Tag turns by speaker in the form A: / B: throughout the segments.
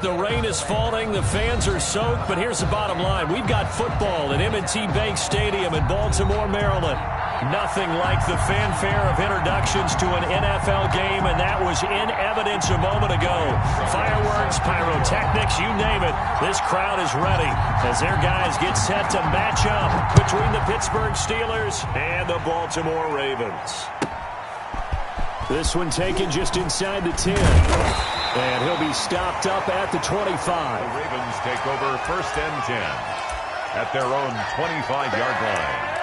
A: The rain is falling. The fans are soaked. But here's the bottom line. We've got football at M&T Bank Stadium in Baltimore, Maryland. Nothing like the fanfare of introductions to an NFL game, and that was in evidence a moment ago. Fireworks, pyrotechnics, you name it. This crowd is ready as their guys get set to match up between the Pittsburgh Steelers and the Baltimore Ravens. This one taken just inside the 10. And he'll be stopped up at the 25.
B: The Ravens take over 1st and 10 at their own 25-yard line.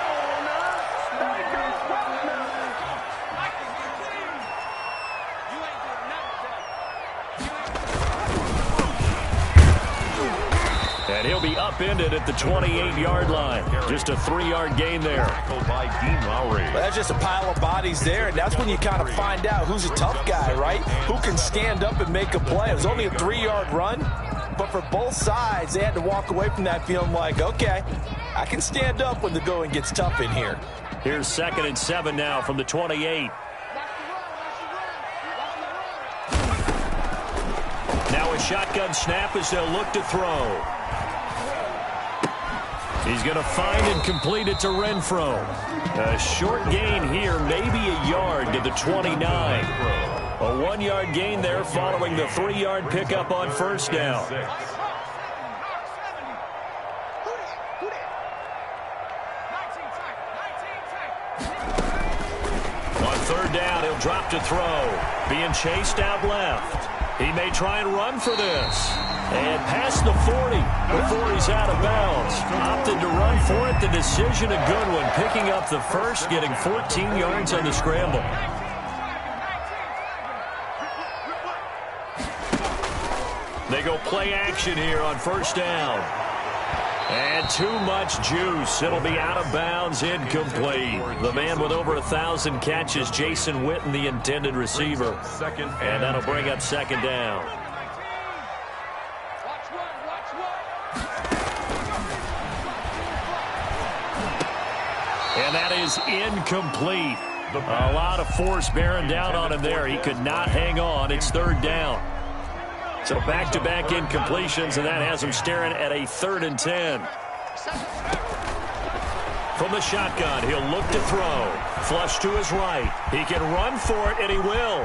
A: And he'll be upended at the 28-yard line. Just a 3-yard gain there.
B: By Dean Lowry.
C: Well, that's just a pile of bodies there, and that's when you kind of find out who's a tough guy, right? Who can stand up and make a play. It was only a 3-yard run, but for both sides, they had to walk away from that feeling like, okay, I can stand up when the going gets tough in here.
A: Here's 2nd and 7 now from the 28. Now a shotgun snap as they'll look to throw. He's going to find and complete it to Renfro. A short gain here, maybe a yard to the 29. A 1-yard gain there following the 3-yard pickup on 1st down. On 3rd down, he'll drop to throw. Being chased out left. He may try and run for this. And past the 40 before he's out of bounds. Opted to run for it. The decision a good one. Picking up the first, getting 14 yards on the scramble. They go play action here on 1st down. And too much juice. It'll be out of bounds, incomplete. The man with over 1,000 catches, Jason Witten, the intended receiver. And that'll bring up 2nd down. And that is incomplete. A lot of force bearing down on him there. He could not hang on. It's 3rd down. So back-to-back incompletions, and that has him staring at a 3rd and 10. From the shotgun, he'll look to throw. Flush to his right. He can run for it, and he will.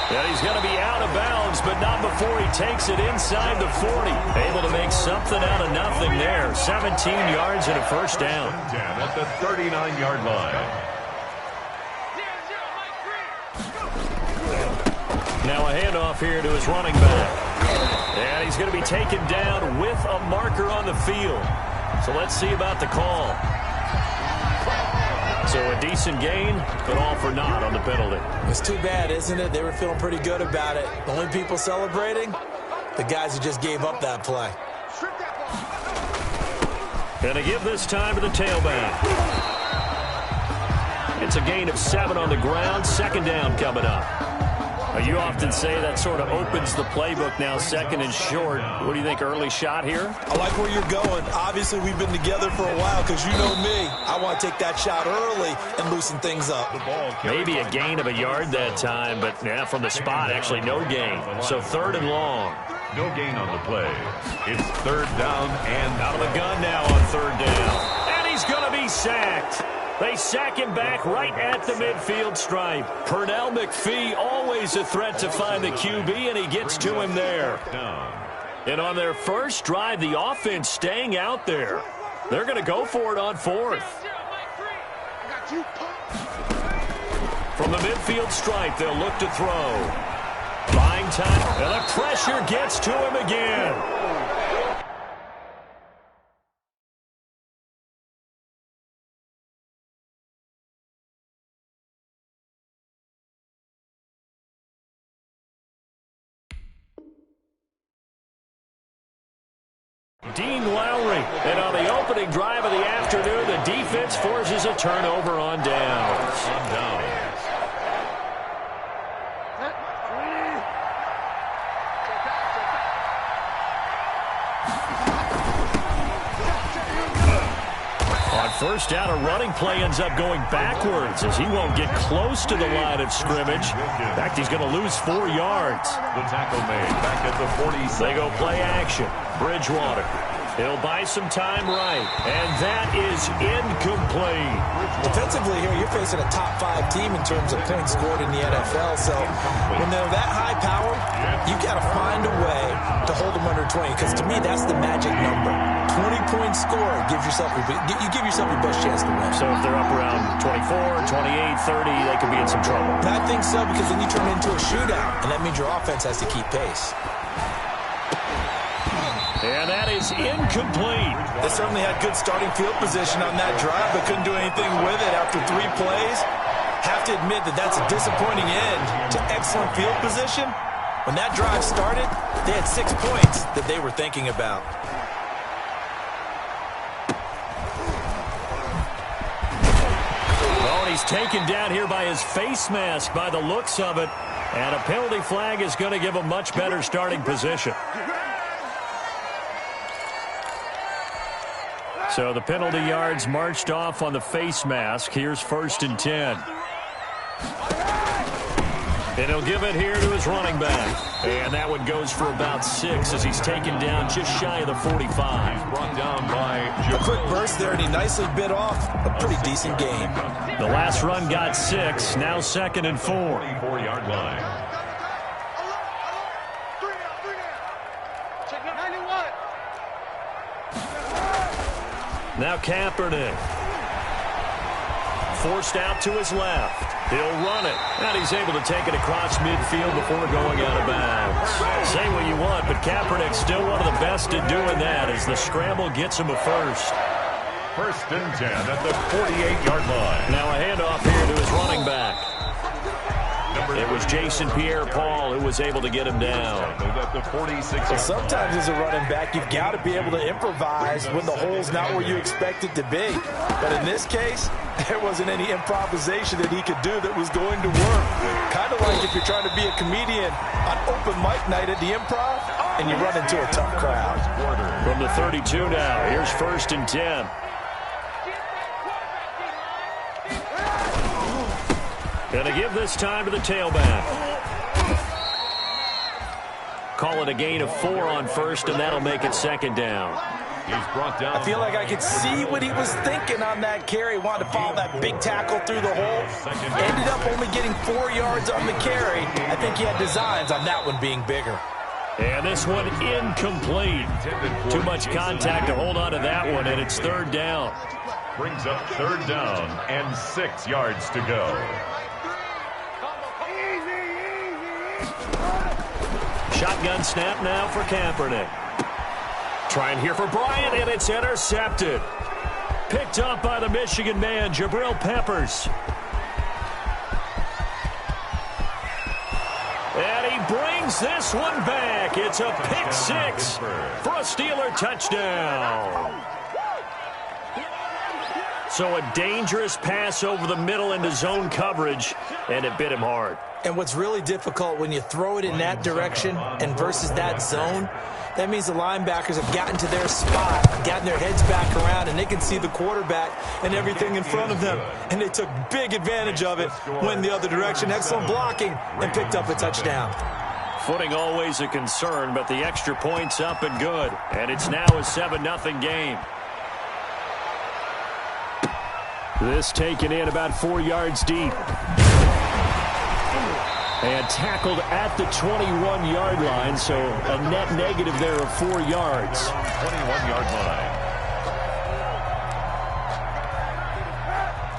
A: And he's going to be out of bounds, but not before he takes it inside the 40. Able to make something out of nothing there. 17 yards and a 1st down.
B: At the 39-yard line.
A: Now a handoff here to his running back. And he's going to be taken down with a marker on the field. So let's see about the call. So a decent gain, but all for naught on the penalty.
C: It's too bad, isn't it? They were feeling pretty good about it. The only people celebrating, the guys who just gave up that play.
A: Going to give this time to the tailback. It's a gain of 7 on the ground. 2nd down coming up. You often say that sort of opens the playbook now, 2nd and short. What do you think, early shot here?
C: I like where you're going. Obviously, we've been together for a while because you know me. I want to take that shot early and loosen things up.
A: Maybe a gain of a yard that time, but yeah, from the spot, actually no gain. So 3rd and long.
B: No gain on the play. It's 3rd down and
A: out of the gun now on 3rd down. And he's going to be sacked. They sack him back right at the midfield stripe. Pernell McPhee, always a threat to find the QB, and he gets to him there. And on their first drive, the offense staying out there. They're going to go for it on 4th. From the midfield stripe, they'll look to throw. Buying time, and the pressure gets to him again. Dean Lowry. And on the opening drive of the afternoon, the defense forces a turnover on downs. On First down, a running play ends up going backwards as he won't get close to the line of scrimmage. In fact, he's going to lose 4 yards.
B: The tackle made back at the 46.
A: They go play action. Bridgewater. He'll buy some time right. And that is incomplete.
C: Defensively here, you're facing a top 5 team in terms of points scored in the NFL. So when they're that high power, you got to find a way to hold them under 20. Because to me, that's the magic number. 20 points scored gives yourself you give yourself your best chance to win.
A: So if they're up around 24, 28, 30, they could be in some trouble.
C: I think so, because then you turn it into a shootout, and that means your offense has to keep pace.
A: And that is incomplete.
C: They certainly had good starting field position on that drive, but couldn't do anything with it after 3 plays. Have to admit that that's a disappointing end to excellent field position. When that drive started, they had 6 points that they were thinking about.
A: Oh, and he's taken down here by his face mask by the looks of it. And a penalty flag is going to give a much better starting position. So the penalty yards marched off on the face mask. Here's 1st and 10. And he'll give it here to his running back. And that one goes for about 6 as he's taken down just shy of the 45.
B: Brought down by
C: a quick burst there, and he nicely bit off a pretty decent game.
A: The last run got 6. Now 2nd and 4.
B: 24-yard line.
A: Now Kaepernick. Forced out to his left. He'll run it. And he's able to take it across midfield before going out of bounds. Say what you want, but Kaepernick's still one of the best at doing that as the scramble gets him a first.
B: 1st and 10 at the 48-yard line.
A: Now a handoff here to his running back. It was Jason Pierre-Paul who was able to get him down.
B: At the 46.
C: Well, sometimes as a running back, you've got to be able to improvise when the hole's not where you expect it to be. But in this case, there wasn't any improvisation that he could do that was going to work. Kind of like if you're trying to be a comedian on open mic night at the Improv and you run into a tough crowd.
A: From the 32 now, here's 1st and 10. Gonna give this time to the tailback. Call it a gain of 4 on 1st, and that'll make it 2nd down.
B: He's brought down.
C: I feel like I could see what he was thinking on that carry. Wanted to follow that big tackle through the hole. Ended up only getting 4 yards on the carry. I think he had designs on that one being bigger.
A: And this one incomplete. Too much contact to hold on to that one, and it's 3rd down.
B: Brings up 3rd down and 6 yards to go.
A: Shotgun snap now for Kaepernick. Trying here for Bryant, and it's intercepted. Picked up by the Michigan man, Jabril Peppers. And he brings this one back. It's a pick 6 for a Steeler touchdown. So a dangerous pass over the middle into zone coverage, and it bit him hard.
C: And what's really difficult when you throw it in that direction and versus that zone, that means the linebackers have gotten to their spot, gotten their heads back around, and they can see the quarterback and everything in front of them. And they took big advantage of it, went the other direction. Excellent blocking, and picked up a touchdown.
A: Footing always a concern, but the extra point's up and good. And it's now a 7-0 game. This taken in about 4 yards deep. And tackled at the 21-yard line, so a net negative there of 4 yards.
B: 21-yard line.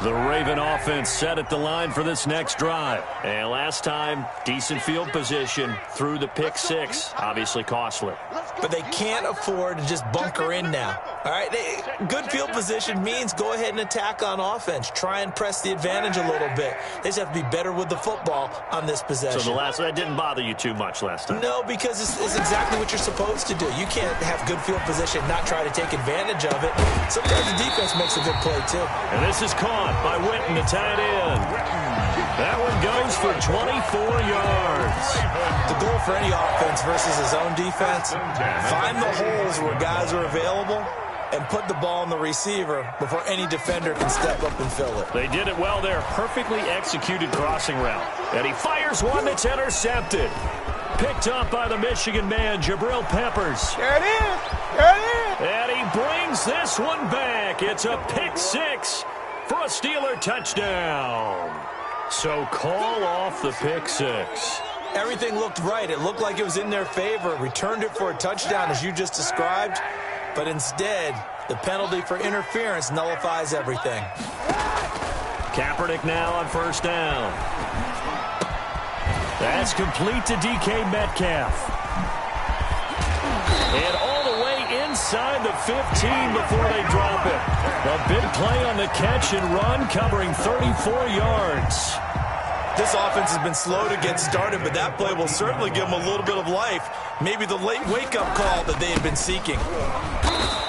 A: The Raven offense set at the line for this next drive. And last time, decent field position through the pick 6. Obviously costly.
C: But they can't afford to just bunker in now. All right, good field position means go ahead and attack on offense. Try and press the advantage a little bit. They just have to be better with the football on this possession.
A: So that didn't bother you too much last time?
C: No, because it's exactly what you're supposed to do. You can't have good field position, not try to take advantage of it. Sometimes the defense makes a good play, too.
A: And this is caught by Witten, the tight end. That one goes for 24 yards.
C: The goal for any offense versus his own defense, find the holes where guys are available and put the ball on the receiver before any defender can step up and fill it.
A: They did it well there. Perfectly executed crossing route. And he fires one that's intercepted. Picked up by the Michigan man, Jabril Peppers.
D: There it is. There it is.
A: And he brings this one back. It's a pick six for a Steeler touchdown. So call off the pick six.
C: Everything looked right. It looked like it was in their favor. Returned it for a touchdown, as you just described. But instead, the penalty for interference nullifies everything.
A: Kaepernick now on first down. That's complete to DK Metcalf. And all the way inside the 15 before they drop it. A big play on the catch and run, covering 34 yards.
C: This offense has been slow to get started, but that play will certainly give them a little bit of life. Maybe the late wake-up call that they had been seeking.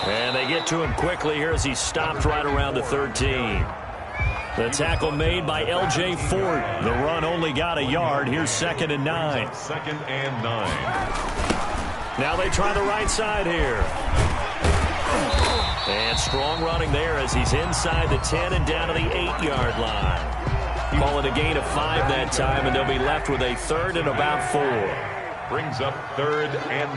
A: And they get to him quickly here as he stopped right around the 13. The tackle made by L.J. Ford. The run only got a yard. Here's 2nd and 9.
B: 2nd and 9.
A: Now they try the right side here. And strong running there as he's inside the 10 and down to the 8-yard line. Calling a gain of 5 that time, and they'll be left with a 3rd and about 4.
B: Brings up 3rd and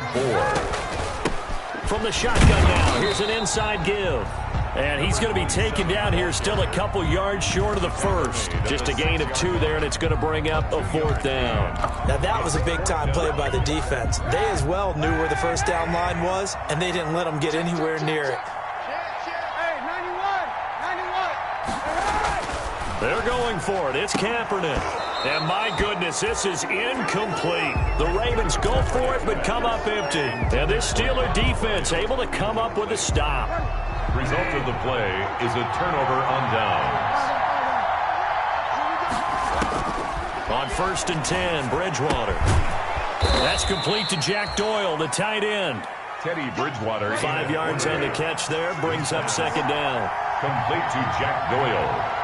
B: 4.
A: From the shotgun now, here's an inside give. And he's going to be taken down here, still a couple yards short of the first. Just a gain of 2 there, and it's going to bring up a 4th down.
C: Now that was a big-time play by the defense. They as well knew where the first down line was, and they didn't let them get anywhere near it.
A: They're going for it. It's Kaepernick. And my goodness, this is incomplete. The Ravens go for it, but come up empty. And this Steeler defense able to come up with a stop.
B: Result of the play is a turnover on downs.
A: On 1st and 10, Bridgewater. That's complete to Jack Doyle, the tight end.
B: Teddy Bridgewater.
A: 5 yards on the catch there, brings up 2nd down.
B: Complete to Jack Doyle.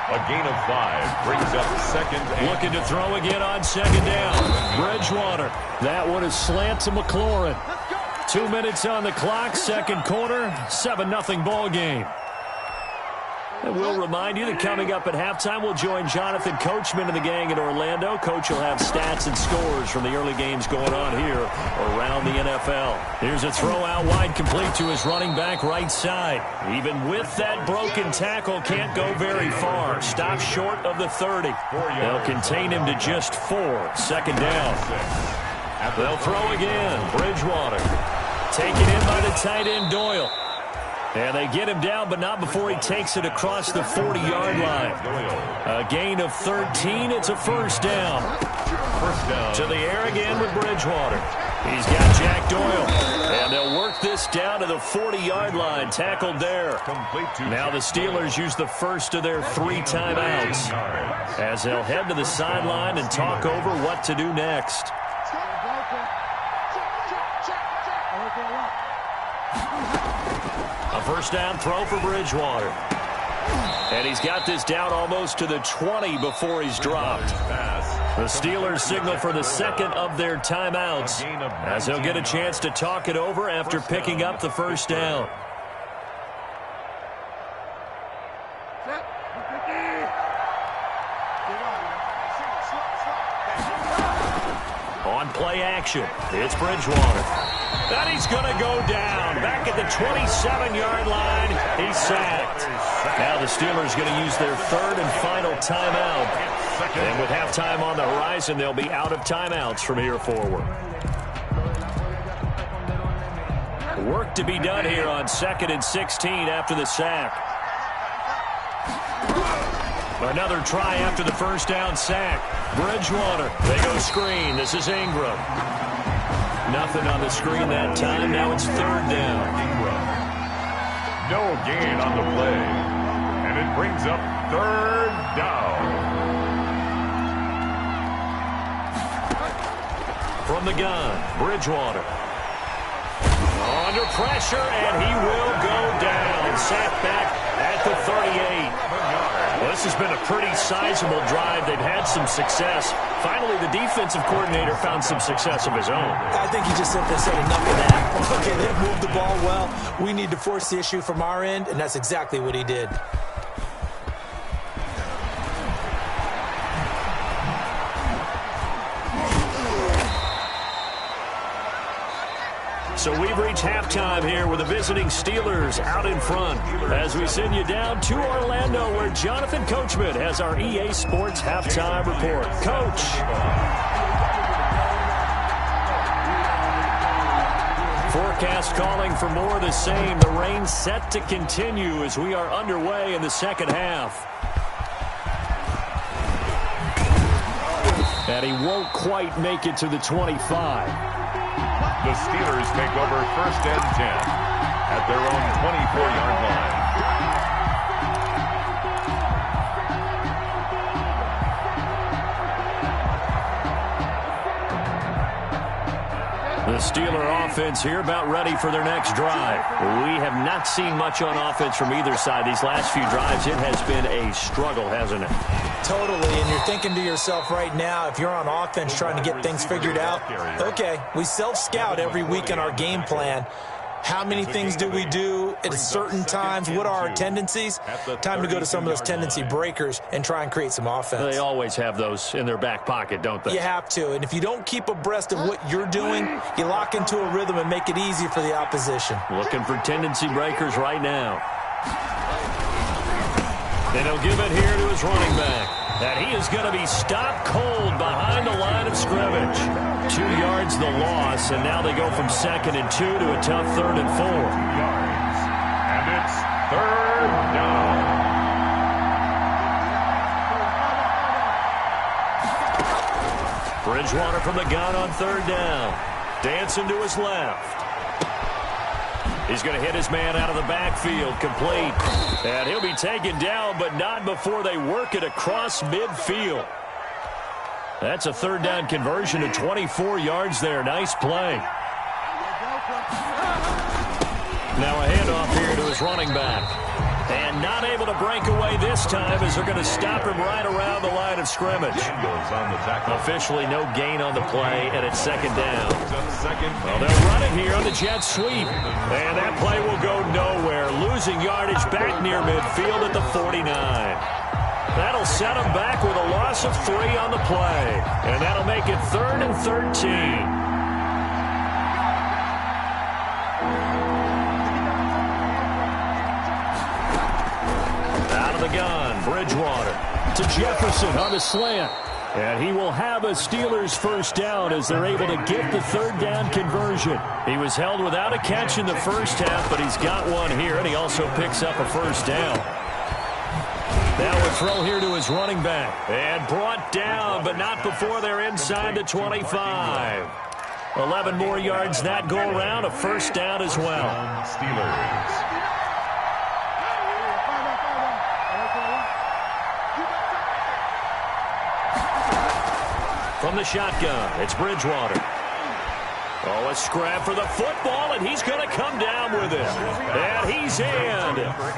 B: A gain of 5 brings up 2nd and...
A: Looking to throw again on 2nd down. Bridgewater. That one is slant to McLaurin. 2 minutes on the clock, 2nd quarter, 7-0 ball game. And we'll remind you that coming up at halftime, we'll join Jonathan Coachman and the gang in Orlando. Coach will have stats and scores from the early games going on here around the NFL. Here's a throw out wide, complete to his running back right side. Even with that broken tackle, can't go very far. Stops short of the 30. They'll contain him to just 4. 2nd down. They'll throw again. Bridgewater. Taken in by the tight end, Doyle. And they get him down, but not before he takes it across the 40-yard line. A gain of 13. It's a 1st down. To the air again with Bridgewater. He's got Jack Doyle. And they'll work this down to the 40-yard line. Tackled there. Now the Steelers use the first of their 3 timeouts as they'll head to the sideline and talk over what to do next. A 1st down throw for Bridgewater. And he's got this down almost to the 20 before he's dropped. The Steelers signal for the 2nd of their timeouts as they'll get a chance to talk it over after picking up the 1st down. On play action, it's Bridgewater. And he's going to go down. Back at the 27-yard line, he's sacked. Now the Steelers going to use their 3rd and final timeout. And with halftime on the horizon, they'll be out of timeouts from here forward. Work to be done here on 2nd and 16 after the sack. Another try after the 1st down sack. Bridgewater. They go screen. This is Ingram. Nothing on the screen that time. Now it's 3rd down.
B: No gain on the play. And it brings up 3rd down.
A: From the gun, Bridgewater. Under pressure, and he will go down. Sacked back at the 38. Well, this has been a pretty sizable drive. They've had some success. Finally, the defensive coordinator found some success of his own.
C: I think he just simply said enough of that. Okay, they've moved the ball well. We need to force the issue from our end, and that's exactly what he did.
A: So we've reached halftime here with the visiting Steelers out in front as we send you down to Orlando where Jonathan Coachman has our EA Sports halftime report. Coach. Forecast calling for more of the same. The rain set to continue as we are underway in the second half. And he won't quite make it to the 25.
B: The Steelers take over 1st and 10 at their own 24-yard line.
A: The Steeler offense here about ready for their next drive. We have not seen much on offense from either side. These last few drives, it has been a struggle, hasn't it?
C: Totally, and you're thinking to yourself right now, if you're on offense trying to get things figured out, okay, we self-scout every week in our game plan. How many things do we do at certain times? What are our tendencies? Time to go to some of those tendency breakers and try and create some offense.
A: They always have those in their back pocket, don't they?
C: You have to, and if you don't keep abreast of what you're doing, you lock into a rhythm and make it easy for the opposition.
A: Looking for tendency breakers right now. And he'll give it here to his running back. And he is going to be stopped cold behind the line of scrimmage. 2 yards the loss, and now they go from 2nd and 2 to a tough 3rd and 4.
B: 2 yards. And it's 3rd down.
A: Bridgewater from the gun on 3rd down. Dancing to his left. He's going to hit his man out of the backfield, complete. And he'll be taken down, but not before they work it across midfield. That's a 3rd down conversion to 24 yards there. Nice play. Now a handoff here to his running back. And not able to break away this time as they're going to stop him right around the line of scrimmage. Officially no gain on the play, and it's 2nd down. Well, they'll run it here on the jet sweep. And that play will go nowhere. Losing yardage back near midfield at the 49. That'll set them back with a loss of 3 on the play. And that'll make it 3rd and 13. The gun, Bridgewater to Jefferson on the slant. And he will have a Steelers 1st down as they're able to get the 3rd down conversion. He was held without a catch in the 1st half, but he's got one here, and he also picks up a 1st down. Now a throw here to his running back. And brought down, but not before they're inside the 25. 11 more yards that go around, a 1st down as well.
B: Steelers.
A: From the shotgun, it's Bridgewater. Oh, a scrap for the football, and he's going to come down with it. And he's in.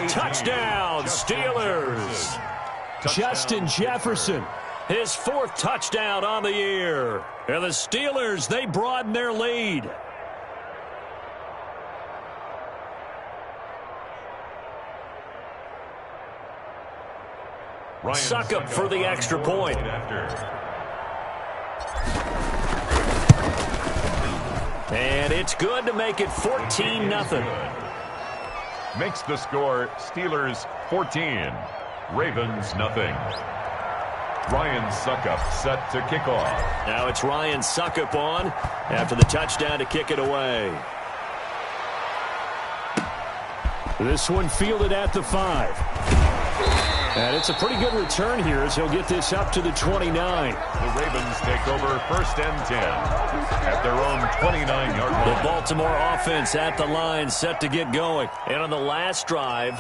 A: Touchdown, Steelers. Justin Jefferson, his 4th touchdown on the year. And the Steelers, they broaden their lead. Suckup for the extra point. And it's good to make it 14-0.
B: Makes the score Steelers 14, Ravens nothing. Ryan Suckup set to kick off.
A: Now it's Ryan Suckup on after the touchdown to kick it away. This one fielded at the 5. And it's a pretty good return here as he'll get this up to the 29.
B: The Ravens take over 1st and 10 at their own 29-yard line.
A: The Baltimore offense at the line set to get going. And on the last drive,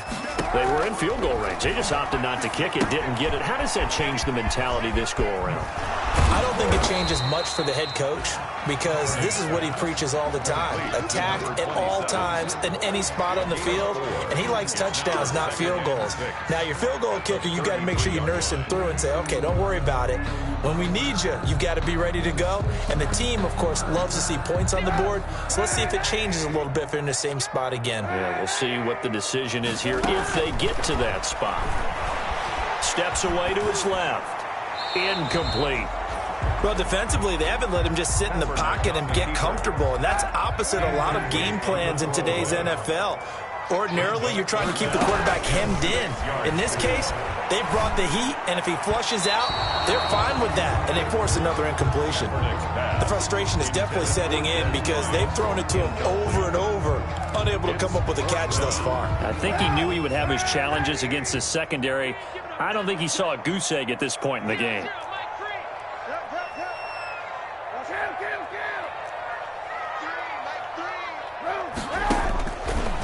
A: they were in field goal range. They just opted not to kick it, didn't get it. How does that change the mentality this go around?
C: I don't think it changes much for the head coach because this is what he preaches all the time. Attack at all times in any spot on the field, and he likes touchdowns, not field goals. Now, your field goal kicker, you got to make sure you nurse him through and say, okay, don't worry about it. When we need you, you've got to be ready to go. And the team, of course, loves to see points on the board. So let's see if it changes a little bit if they're in the same spot again.
A: Yeah, we'll see what the decision is here if they get to that spot. Steps away to his left. Incomplete.
C: Well, defensively, they haven't let him just sit in the pocket and get comfortable, and that's opposite a lot of game plans in today's NFL. Ordinarily, you're trying to keep the quarterback hemmed in. In this case, they brought the heat, and if he flushes out, they're fine with that, and they force another incompletion. The frustration is definitely setting in because they've thrown it to him over and over, unable to come up with a catch thus far.
A: I think he knew he would have his challenges against his secondary. I don't think he saw a goose egg at this point in the game.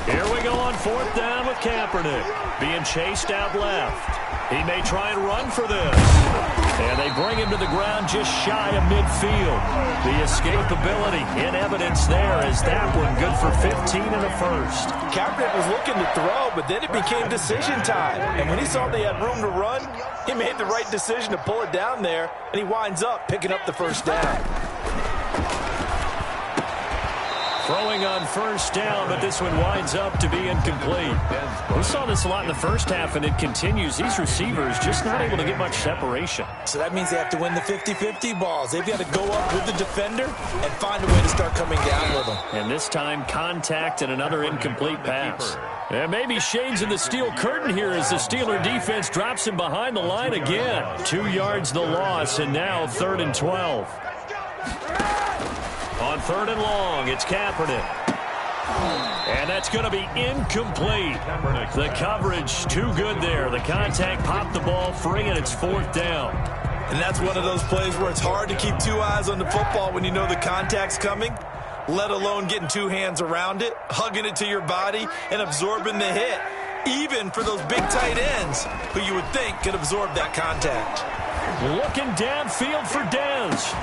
A: Here we go on fourth down with Kaepernick. Being chased out left. He may try and run for this. And they bring him to the ground just shy of midfield. The escapability in evidence there as that one good for 15 and a first.
C: Kaepernick was looking to throw, but then it became decision time. And when he saw they had room to run, he made the right decision to pull it down there, and he winds up picking up the first down.
A: Throwing on first down, but this one winds up to be incomplete. We saw this a lot in the first half, and it continues. These receivers just not able to get much separation.
C: So that means they have to win the 50-50 balls. They've got to go up with the defender and find a way to start coming down with them.
A: And this time, contact and another incomplete pass. And maybe shades in the steel curtain here as the Steeler defense drops him behind the line again. 2 yards the loss, and now 3rd and 12. On 3rd and long, it's Kaepernick. And that's going to be incomplete. The coverage too good there. The contact popped the ball free, and it's 4th down.
C: And that's one of those plays where it's hard to keep 2 eyes on the football when you know the contact's coming, let alone getting 2 hands around it, hugging it to your body, and absorbing the hit, even for those big tight ends who you would think could absorb that contact.
A: Looking downfield for Dez.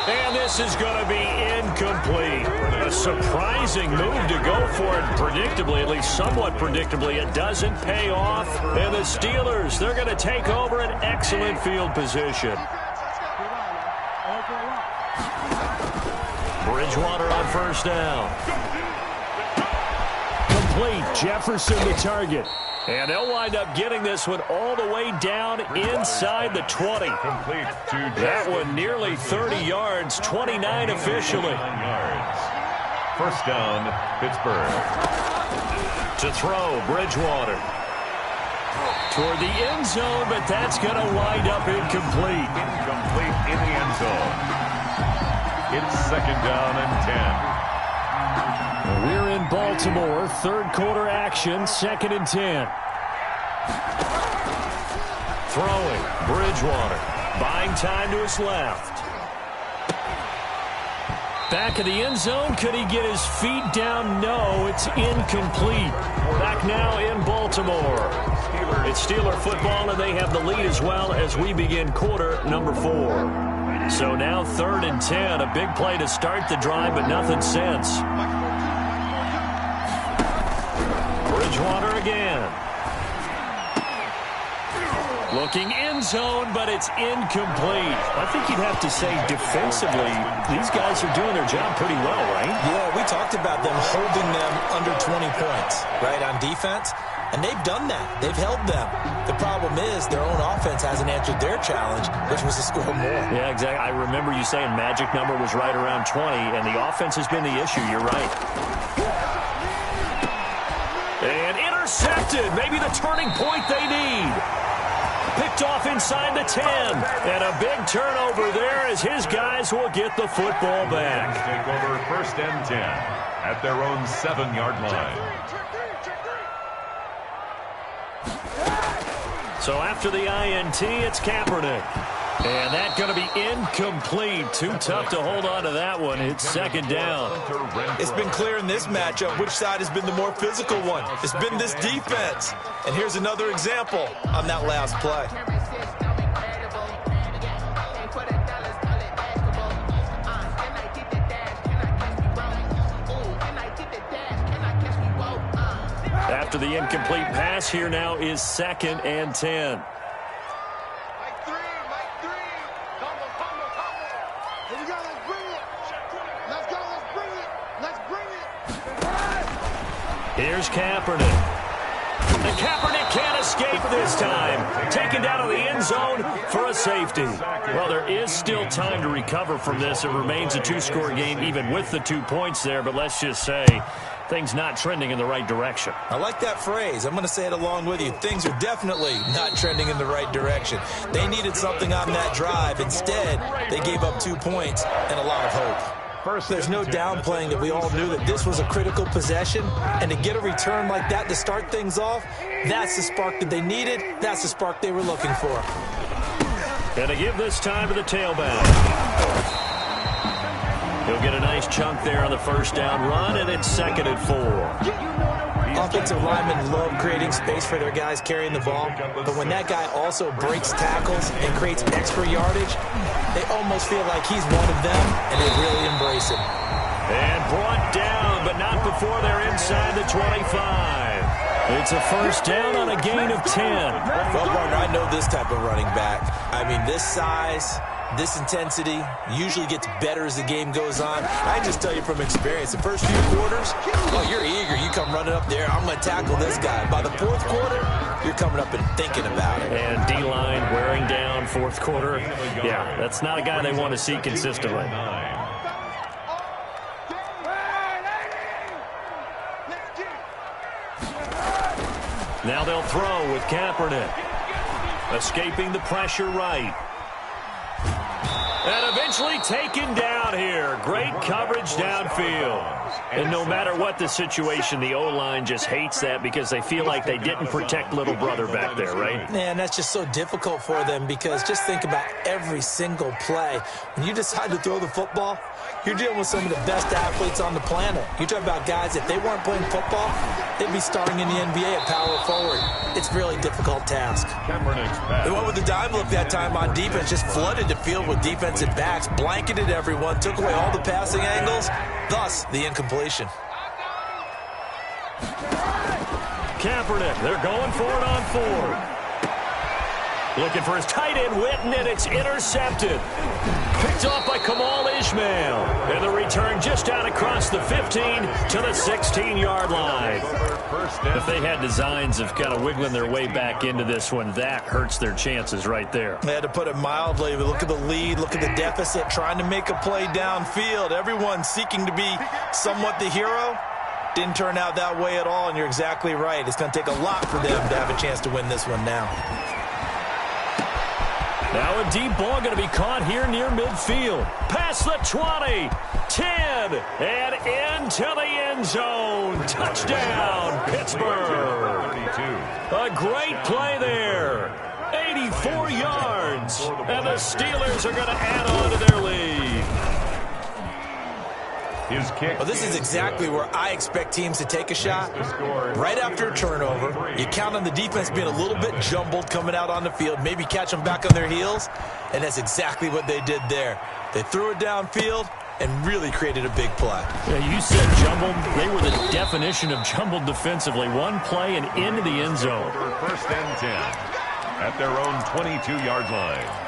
A: And this is going to be incomplete. A surprising move to go for it. Predictably, at least somewhat predictably, it doesn't pay off. And the Steelers, they're going to take over an excellent field position. Bridgewater on first down. Complete. Jefferson the target. And they'll wind up getting this one all the way down inside the 20. That one nearly 30 yards, 29 officially.
B: First down, Pittsburgh.
A: To throw, Bridgewater. Toward the end zone, but that's going to wind up incomplete.
B: Incomplete in the end zone. It's 2nd down and 10.
A: We're in Baltimore, 3rd quarter action, 2nd and 10. Throwing, Bridgewater, buying time to his left. Back of the end zone, could he get his feet down? No, it's incomplete. Back now in Baltimore. It's Steeler football, and they have the lead as well as we begin quarter number 4. So now 3rd and 10, a big play to start the drive, but nothing since. Bridgewater again. Looking end zone, but it's incomplete. I think you'd have to say defensively, these guys are doing their job pretty well, right?
C: Yeah, we talked about them holding them under 20 points, right, on defense. And they've done that. They've held them. The problem is their own offense hasn't answered their challenge, which was to score more.
A: Yeah, exactly. I remember you saying magic number was right around 20, and the offense has been the issue. You're right. And intercepted. Maybe the turning point they need. Picked off inside the 10. And a big turnover there as his guys will get the football back.
B: Take over 1st and 10 at their own 7-yard line.
A: So after the INT, it's Kaepernick. And that's going to be incomplete. Too tough to hold on to that one. It's 2nd down.
C: It's been clear in this matchup which side has been the more physical one. It's been this defense. And here's another example on that last play.
A: after the incomplete pass. Here now is 2nd and 10. Here's Kaepernick. And Kaepernick can't escape this time. Taken down to the end zone for a safety. Well, there is still time to recover from this. It remains a 2-score game even with the 2 points there. But let's just say things not trending in the right direction.
C: I like that phrase. I'm going to say it along with you. Things are definitely not trending in the right direction. They needed something on that drive. Instead, they gave up 2 points and a lot of hope. There's no downplaying that we all knew that this was a critical possession, and to get a return like that to start things off, that's the spark that they needed. That's the spark they were looking for.
A: And to give this time to the tailback. He'll get a nice chunk there on the first down run, and it's 2nd and 4.
C: Offensive linemen love creating space for their guys carrying the ball, but when that guy also breaks tackles and creates extra yardage, they almost feel like he's one of them, and they really embrace him.
A: And brought down, but not before they're inside the 25. It's a first down on a gain of 10.
C: Well, partner, I know this type of running back. I mean, this size, this intensity usually gets better as the game goes on. I can just tell you from experience, the first few quarters, oh, you're eager. You come running up there, I'm going to tackle this guy. By the 4th quarter, you're coming up and thinking about it.
A: And D-line wearing down 4th quarter. Yeah, that's not a guy they want to see consistently. Now they'll throw with Kaepernick. Escaping the pressure right. And eventually taken down here. Great coverage downfield. And no matter what the situation, the O-line just hates that because they feel like they didn't protect little brother back there, right?
C: Man, that's just so difficult for them because just think about every single play. When you decide to throw the football, you're dealing with some of the best athletes on the planet. You talk about guys, if they weren't playing football, they'd be starting in the NBA at power forward. It's a really difficult task. They went with the dime look that time on defense, just flooded the field with defensive backs, blanketed everyone, took away all the passing angles, thus the incompletion.
A: Kaepernick, they're going for it on 4th. Looking for his tight end, Witten, and it's intercepted. Picked off by Kamal Ishmael. And the return just out across the 15 to the 16-yard line. If they had designs of kind of wiggling their way back into this one, that hurts their chances right there.
C: They had to put it mildly. Look at the lead, look at the deficit, trying to make a play downfield. Everyone seeking to be somewhat the hero. Didn't turn out that way at all, and you're exactly right. It's going to take a lot for them to have a chance to win this one now.
A: Now a deep ball going to be caught here near midfield. Past the 20, 10, and into the end zone. Touchdown, Pittsburgh. A great play there. 84 yards. And the Steelers are going to add on to their lead.
B: His kick.
C: Well, this is exactly where I expect teams to take a shot. Right after a turnover, you count on the defense being a little bit jumbled coming out on the field, maybe catch them back on their heels, and that's exactly what they did there. They threw it downfield and really created a big play.
A: Yeah, you said jumbled. They were the definition of jumbled defensively. One play and into the end zone.
B: First and 10 at their own 22-yard line.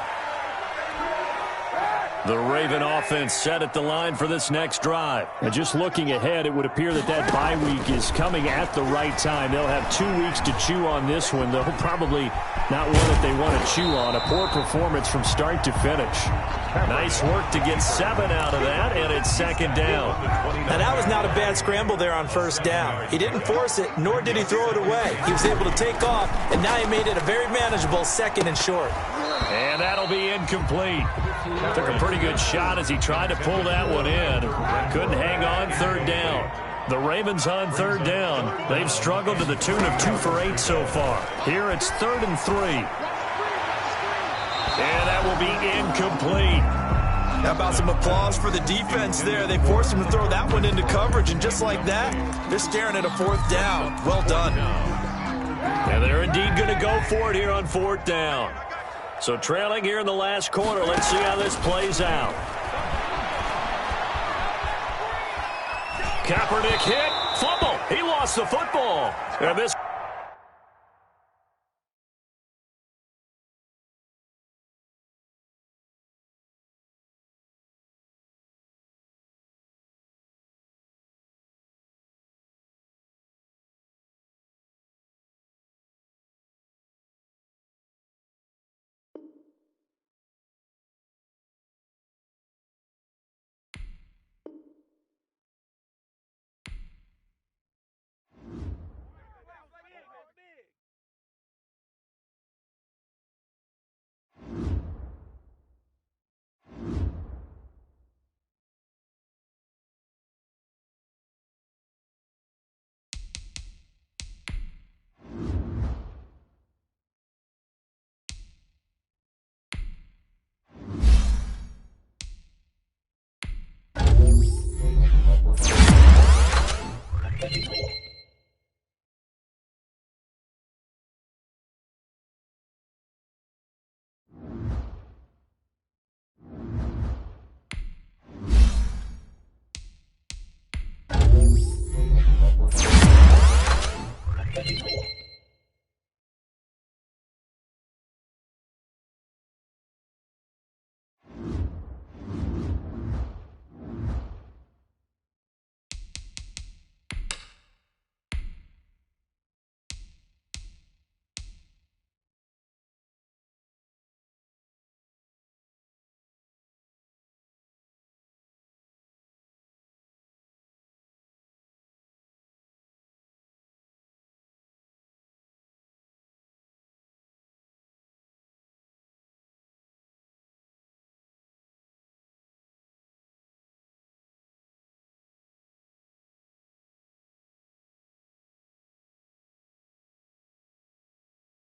A: The Raven offense set at the line for this next drive. And just looking ahead, it would appear that that bye week is coming at the right time. They'll have 2 weeks to chew on this one, though probably not one that they want to chew on. A poor performance from start to finish. Nice work to get 7 out of that, and it's 2nd down.
C: Now, that was not a bad scramble there on first down. He didn't force it, nor did he throw it away. He was able to take off, and now he made it a very manageable 2nd and short.
A: And that'll be incomplete. Took a pretty good shot as he tried to pull that one in. Couldn't hang on 3rd down. The Ravens on 3rd down. They've struggled to the tune of 2 for 8 so far. Here it's 3rd and 3. And that will be incomplete.
C: How about some applause for the defense there? They forced him to throw that one into coverage, and just like that, they're staring at a 4th down. Well done.
A: And they're indeed going to go for it here on 4th down. So trailing here in the last quarter. Let's see how this plays out. Kaepernick hit. Fumble. He lost lost the football. And this